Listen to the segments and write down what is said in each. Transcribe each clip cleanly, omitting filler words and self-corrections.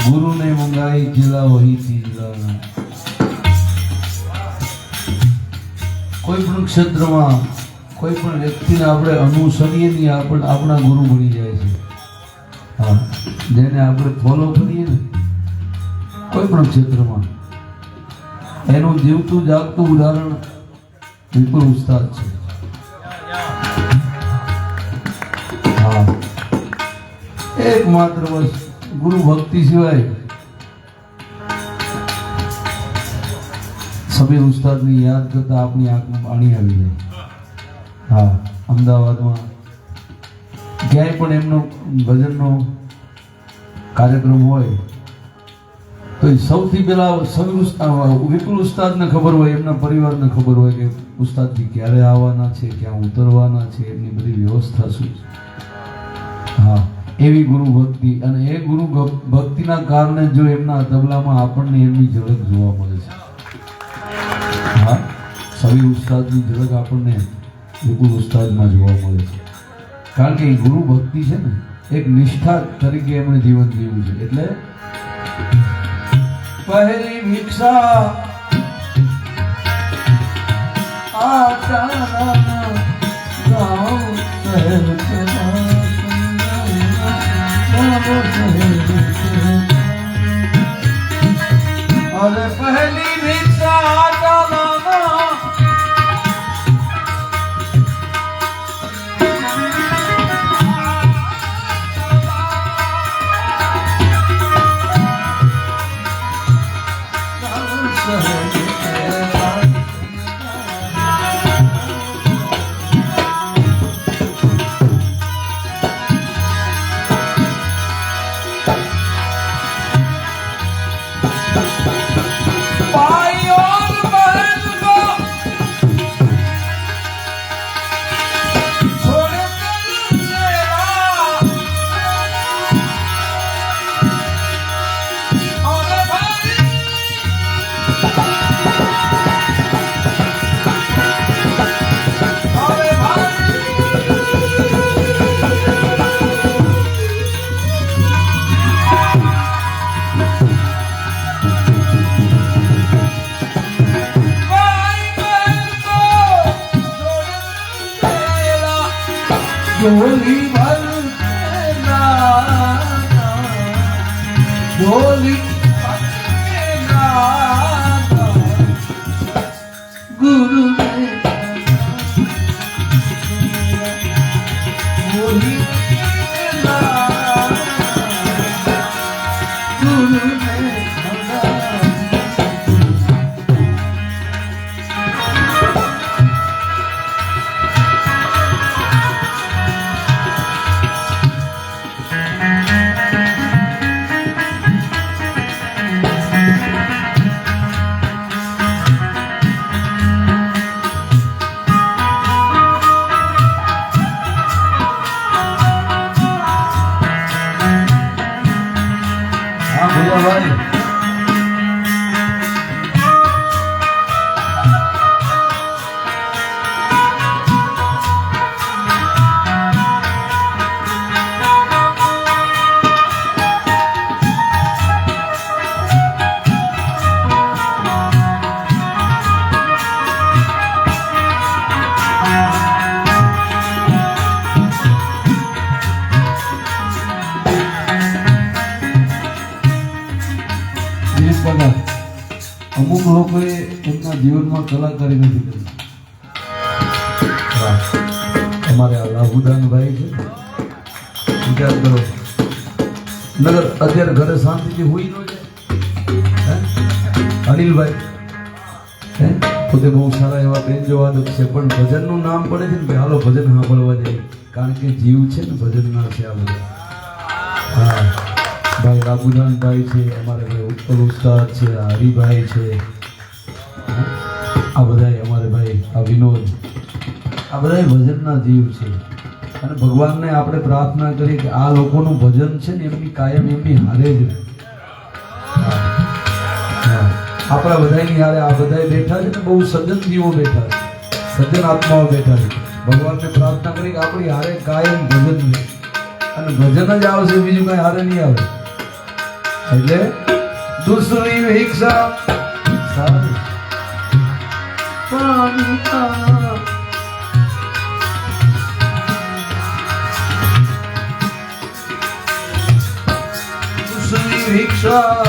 गुरु ने मंगाई जिला वही थी जिला। कोई पण क्षेत्રમાં કોઈ પણ વ્યક્તિને આપણે અનુસરીએ ને આપણા ગુરુ બની જાય છે। હા, જેને આપણે ફોલો કરીએ ને કોઈ પણ ક્ષેત્રમાં એનું જીવતું જાગતું ઉદાહરણ વિપુલ ઉસ્તાદ છે। હા, એકમાત્ર બસ ગુરુ ભક્તિ સિવાય સમીર ઉસ્તાદને યાદ કરતા આપણી આંખમાં પાણી આવી જાય। હા, અમદાવાદમાં ક્યાંય પણ એમનો ભજનનો કાર્યક્રમ હોય તો સૌથી પહેલા વિપુલ ઉસ્તાદને ખબર હોય, એમના પરિવારને ખબર હોય કે ઉસ્તાદજી ક્યારે આવવાના છે, ક્યાં ઉતરવાના છે, એમની બધી વ્યવસ્થા શું છે। હા, એવી ગુરુ ભક્તિ, અને એ ગુરુ ભક્તિના કારણે જો એમના તબલામાં આપણને એમની ઝલક જોવા મળે છે। હા, સમીર ઉસ્તાદની ઝલક આપણને વિપુલ ઉસ્તાદમાં જોવા મળે છે, કારણ કે એ ગુરુ ભક્તિ છે ને એક નિષ્ઠા તરીકે એમણે જીવન જીવ્યું છે। એટલે પહેલી ભિક્ષા અરે પહેલી ભિક્ષા झोली भर के लाना, झोली भर के लाना, गुरु ने झोली भर के लाना, गुरु ने भाई અમુક લોકોએ એમના જીવનમાં કલાકારી નથી કરી. અમારે આ લાભુદાનભાઈ છે, વિચાર કરો, નગર અત્યારે ઘરે શાંતિથી હોઈ ન જાય. અનિલભાઈ પોતે બહુ સારા એવા બેન વાદક છે, પણ ભજનનું નામ પડે છે ને કે હાલો ભજન સાંભળવા જાય, કારણ કે જીવ છે ને ભજનના છે આ બધા. હા ભાઈ લાભુદાનભાઈ છે, અમારે ભાઈ ઉત્પલ ઉસ્તાદ છે, હરિભાઈ છે, આ બધા અમારે ભાઈ આ વિનોદ, આ બધા ભજનના જીવ છે. અને ભગવાનને આપણે પ્રાર્થના કરી કે આ લોકોનું ભજન છે ને એમની કાયમ એમની હારે જ રહે. આપણા બધાની હારે આ બધા બેઠા છે ને, બહુ સજ્જન જીવો બેઠા છે, સજ્જન આત્માઓ બેઠા છે. ભગવાનને પ્રાર્થના કરી કે આપણી હારે કાયમ ભજન રહે, અને ભજન જ આવશે, બીજું કઈ હારે નહીં આવે. એટલે દુસરી ભિક્ષા સારી દુસરી ભિક્ષા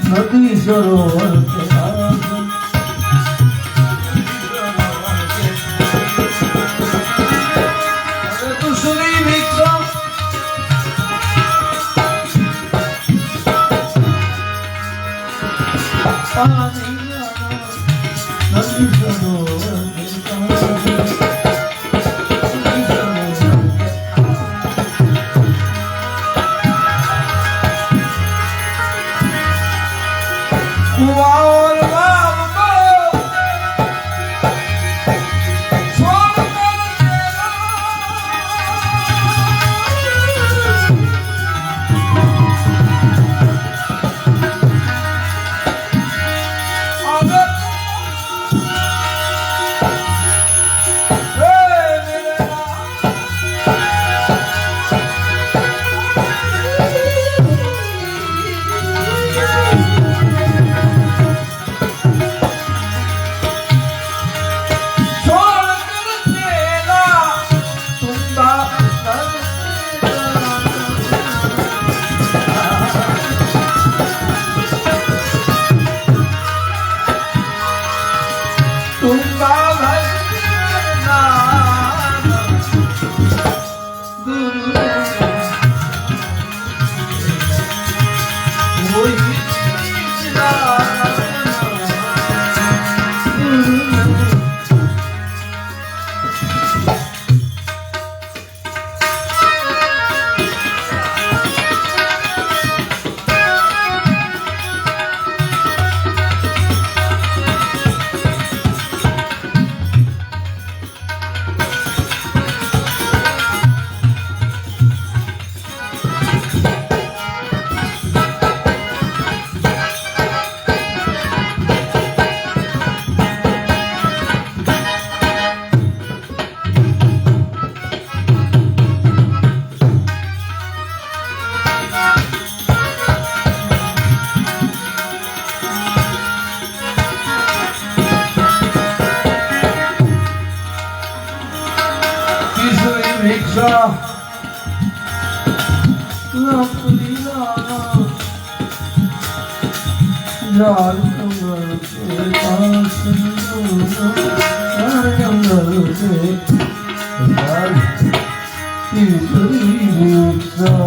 નદી સરોવર भिक्षा जाल जंगल के पास जंगल के तीसरी भिक्षा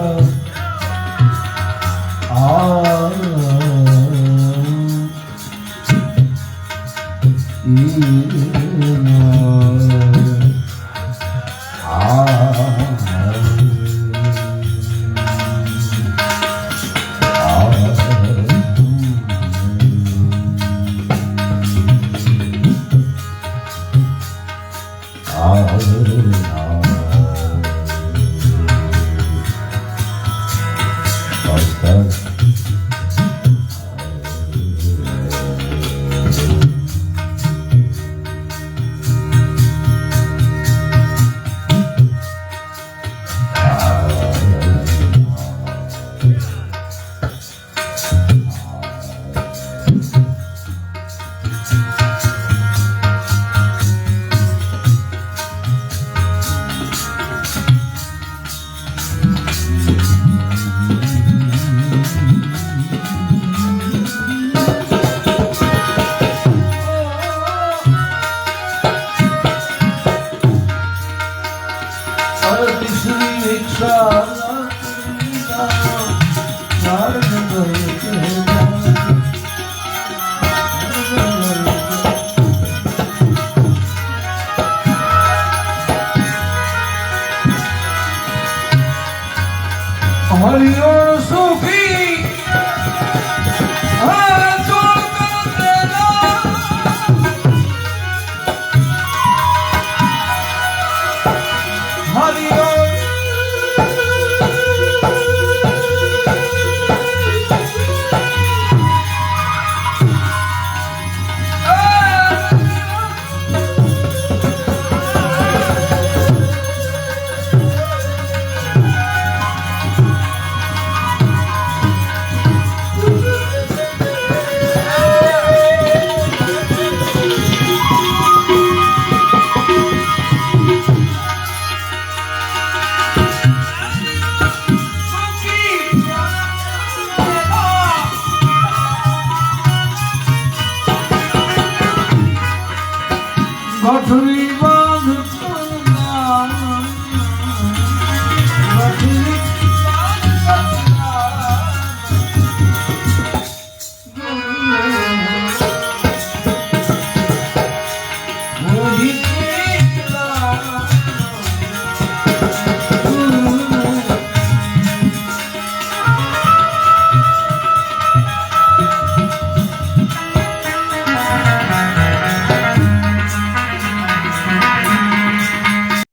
हरिओम सुखी Godfrey